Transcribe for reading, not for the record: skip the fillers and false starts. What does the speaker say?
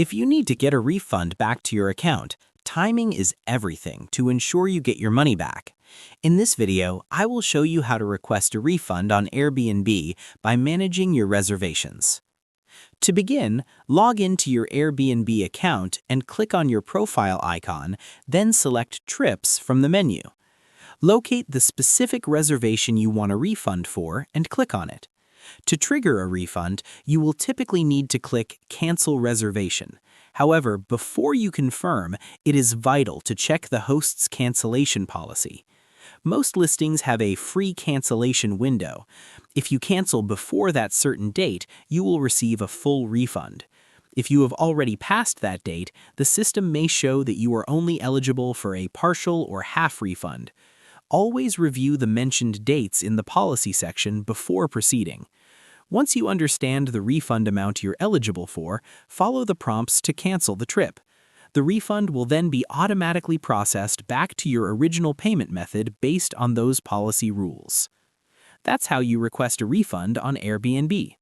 If you need to get a refund back to your account, timing is everything to ensure you get your money back. In this video, I will show you how to request a refund on Airbnb by managing your reservations. To begin, log into your Airbnb account and click on your profile icon, then select Trips from the menu. Locate the specific reservation you want a refund for and click on it. To trigger a refund, you will typically need to click Cancel Reservation. However, before you confirm, it is vital to check the host's cancellation policy. Most listings have a free cancellation window. If you cancel before that certain date, you will receive a full refund. If you have already passed that date, the system may show that you are only eligible for a partial or half refund. Always review the mentioned dates in the policy section before proceeding. Once you understand the refund amount you're eligible for, follow the prompts to cancel the trip. The refund will then be automatically processed back to your original payment method based on those policy rules. That's how you request a refund on Airbnb.